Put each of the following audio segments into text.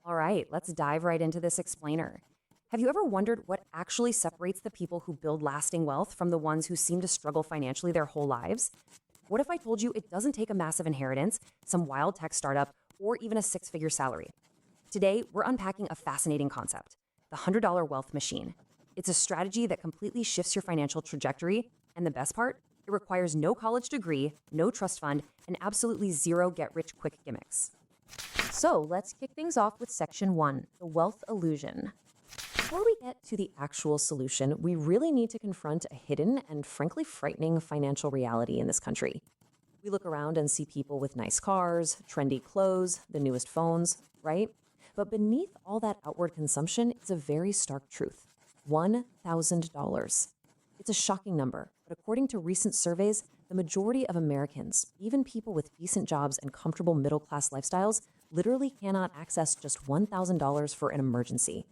All right, let's dive right into this explainer. Have you ever wondered what actually separates the people who build lasting wealth from the ones who seem to struggle financially their whole lives? What if I told you it doesn't take a massive inheritance, some wild tech startup, or even a six-figure salary? Today, we're unpacking a fascinating concept, the $100 wealth machine. It's a strategy that completely shifts your financial trajectory, and the best part, it requires no college degree, no trust fund, and absolutely zero get-rich-quick gimmicks. So let's kick things off with section 1, the wealth illusion. Before we get to the actual solution, we really need to confront a hidden and frankly frightening financial reality in this country. We look around and see people with nice cars, trendy clothes, the newest phones, right? But beneath all that outward consumption is a very stark truth: $1,000. It's a shocking number, but according to recent surveys, the majority of Americans, even people with decent jobs and comfortable middle-class lifestyles, literally cannot access just $1,000 for an emergency.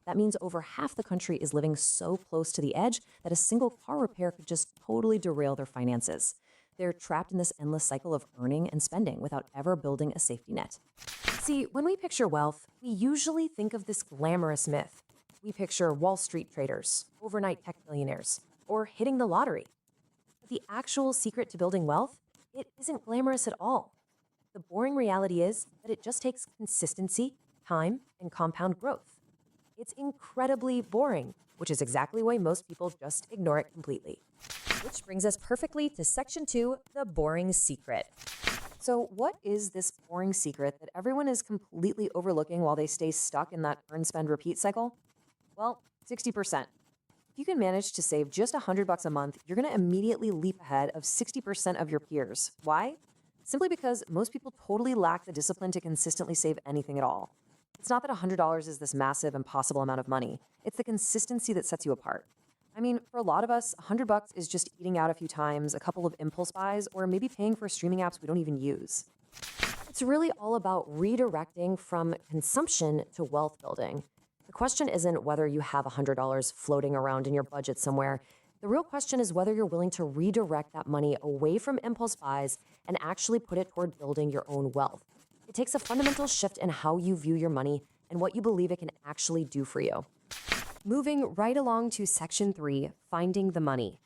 That means over half the country is living so close to the edge that a single car repair could just totally derail their finances. They're trapped in this endless cycle of earning and spending without ever building a safety net. See, when we picture wealth, we usually think of this glamorous myth. We picture Wall Street traders, overnight tech millionaires, or hitting the lottery. But the actual secret to building wealth, it isn't glamorous at all. The boring reality is that it just takes consistency, time, and compound growth. It's incredibly boring, which is exactly why most people just ignore it completely. Which brings us perfectly to section 2, the boring secret. So what is this boring secret that everyone is completely overlooking while they stay stuck in that earn, spend, repeat cycle? Well, 60%. If you can manage to save just $100 a month, you're going to immediately leap ahead of 60% of your peers. Why? Simply because most people totally lack the discipline to consistently save anything at all. It's not that $100 is this massive, impossible amount of money. It's the consistency that sets you apart. I mean, for a lot of us, $100 is just eating out a few times, a couple of impulse buys, or maybe paying for streaming apps we don't even use. It's really all about redirecting from consumption to wealth building. The question isn't whether you have $100 floating around in your budget somewhere. The real question is whether you're willing to redirect that money away from impulse buys and actually put it toward building your own wealth. It takes a fundamental shift in how you view your money and what you believe it can actually do for you. Moving right along to section 3, finding the money.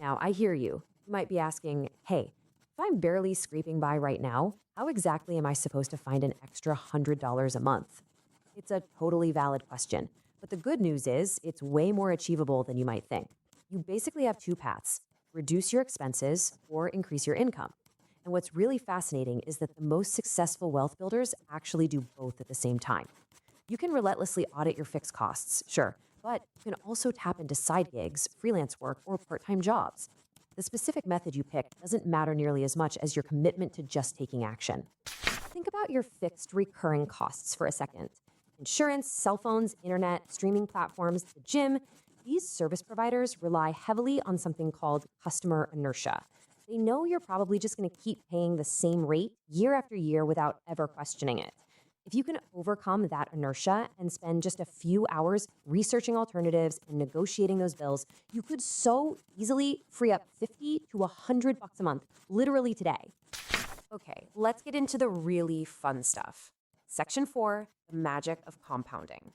Now, I hear you. You might be asking, hey, if I'm barely scraping by right now, how exactly am I supposed to find an extra $100 a month? It's a totally valid question, but the good news is it's way more achievable than you might think. You basically have two paths: reduce your expenses or increase your income. And what's really fascinating is that the most successful wealth builders actually do both at the same time. You can relentlessly audit your fixed costs, sure, but you can also tap into side gigs, freelance work, or part-time jobs. The specific method you pick doesn't matter nearly as much as your commitment to just taking action. Think about your fixed recurring costs for a second. Insurance, cell phones, internet, streaming platforms, the gym. These service providers rely heavily on something called customer inertia. They know you're probably just going to keep paying the same rate year after year without ever questioning it. If you can overcome that inertia and spend just a few hours researching alternatives and negotiating those bills, you could so easily free up $50 to $100 a month, literally today. Okay, let's get into the really fun stuff. Section 4, the magic of compounding.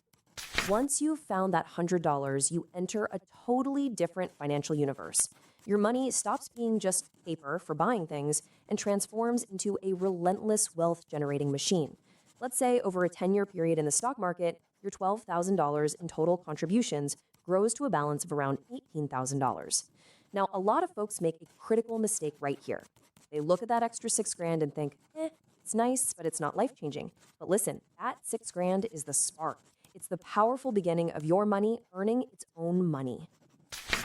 Once you've found that $100, you enter a totally different financial universe. Your money stops being just paper for buying things and transforms into a relentless wealth-generating machine. Let's say over a 10-year period in the stock market, your $12,000 in total contributions grows to a balance of around $18,000. Now, a lot of folks make a critical mistake right here. They look at that extra $6,000 and think, it's nice, but it's not life-changing. But listen, that $6,000 is the spark. It's the powerful beginning of your money earning its own money.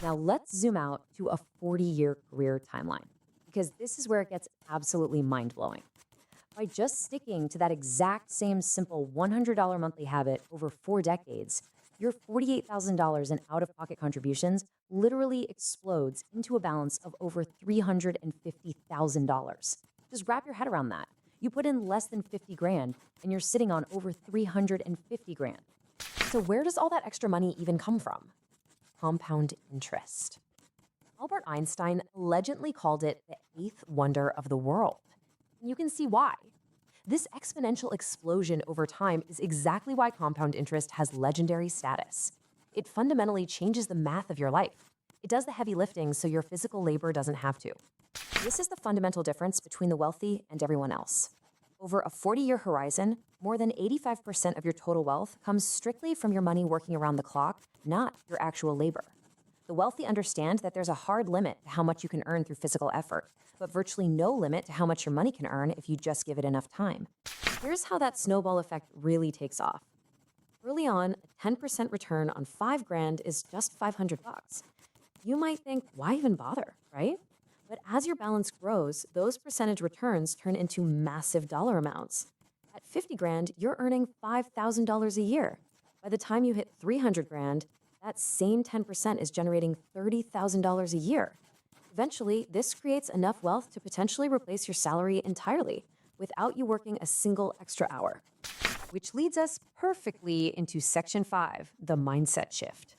Now let's zoom out to a 40-year career timeline, because this is where it gets absolutely mind-blowing. By just sticking to that exact same simple $100 monthly habit over 4 decades, your $48,000 in out-of-pocket contributions literally explodes into a balance of over $350,000. Just wrap your head around that. You put in less than $50,000 and you're sitting on over $350,000. So where does all that extra money even come from? Compound interest. Albert Einstein allegedly called it the eighth wonder of the world. You can see why. This exponential explosion over time is exactly why compound interest has legendary status. It fundamentally changes the math of your life. It does the heavy lifting so your physical labor doesn't have to. This is the fundamental difference between the wealthy and everyone else. Over a 40-year horizon, more than 85% of your total wealth comes strictly from your money working around the clock, not your actual labor. The wealthy understand that there's a hard limit to how much you can earn through physical effort, but virtually no limit to how much your money can earn if you just give it enough time. Here's how that snowball effect really takes off. Early on, a 10% return on $5,000 is just $500. You might think, why even bother, right? But as your balance grows, those percentage returns turn into massive dollar amounts. At $50,000, you're earning $5,000 a year. By the time you hit $300,000, that same 10% is generating $30,000 a year. Eventually, this creates enough wealth to potentially replace your salary entirely without you working a single extra hour. Which leads us perfectly into Section 5, the mindset shift.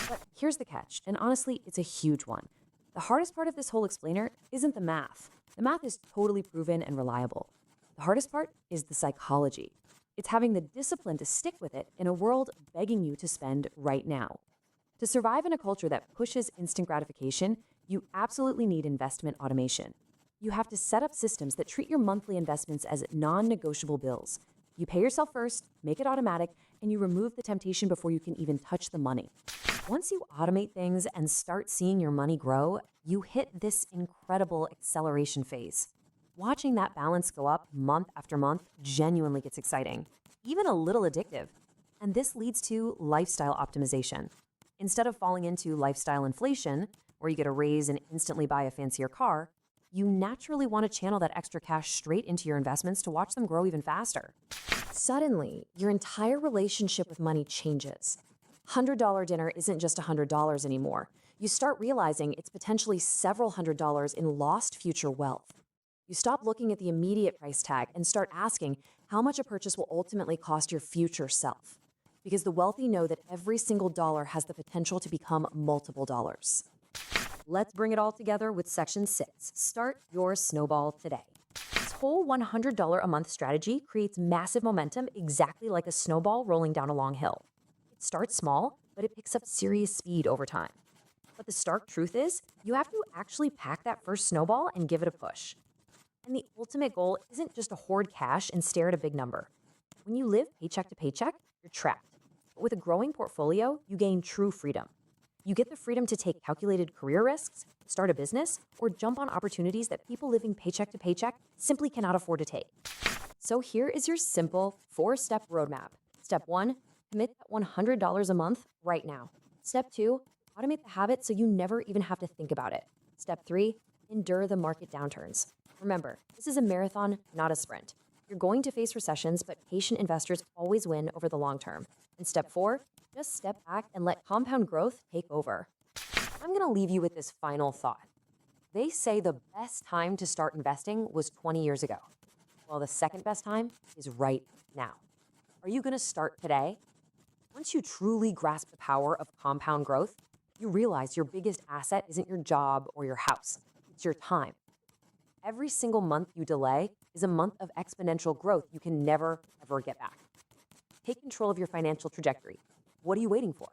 But here's the catch, and honestly, it's a huge one. The hardest part of this whole explainer isn't the math. The math is totally proven and reliable. The hardest part is the psychology. It's having the discipline to stick with it in a world begging you to spend right now. To survive in a culture that pushes instant gratification, you absolutely need investment automation. You have to set up systems that treat your monthly investments as non-negotiable bills. You pay yourself first, make it automatic, and you remove the temptation before you can even touch the money. Once you automate things and start seeing your money grow, you hit this incredible acceleration phase. Watching that balance go up month after month genuinely gets exciting, even a little addictive. And this leads to lifestyle optimization. Instead of falling into lifestyle inflation, where you get a raise and instantly buy a fancier car, you naturally want to channel that extra cash straight into your investments to watch them grow even faster. Suddenly, your entire relationship with money changes. $100 dinner isn't just $100 anymore. You start realizing it's potentially several $100s in lost future wealth. You stop looking at the immediate price tag and start asking how much a purchase will ultimately cost your future self. Because the wealthy know that every single dollar has the potential to become multiple dollars. Let's bring it all together with Section 6. Start your snowball today. This whole $100 a month strategy creates massive momentum exactly like a snowball rolling down a long hill. It starts small, but it picks up serious speed over time. But the stark truth is, you have to actually pack that first snowball and give it a push. And the ultimate goal isn't just to hoard cash and stare at a big number. When you live paycheck to paycheck, you're trapped. But with a growing portfolio, you gain true freedom. You get the freedom to take calculated career risks, start a business, or jump on opportunities that people living paycheck to paycheck simply cannot afford to take. So here is your simple 4-step roadmap. Step 1, commit that $100 a month right now. Step 2, automate the habit so you never even have to think about it. Step 3, endure the market downturns. Remember, this is a marathon, not a sprint. You're going to face recessions, but patient investors always win over the long term. And step 4, just step back and let compound growth take over. I'm going to leave you with this final thought. They say the best time to start investing was 20 years ago. Well, the second best time is right now. Are you going to start today? Once you truly grasp the power of compound growth, you realize your biggest asset isn't your job or your house. It's your time. Every single month you delay is a month of exponential growth you can never, ever get back. Take control of your financial trajectory. What are you waiting for?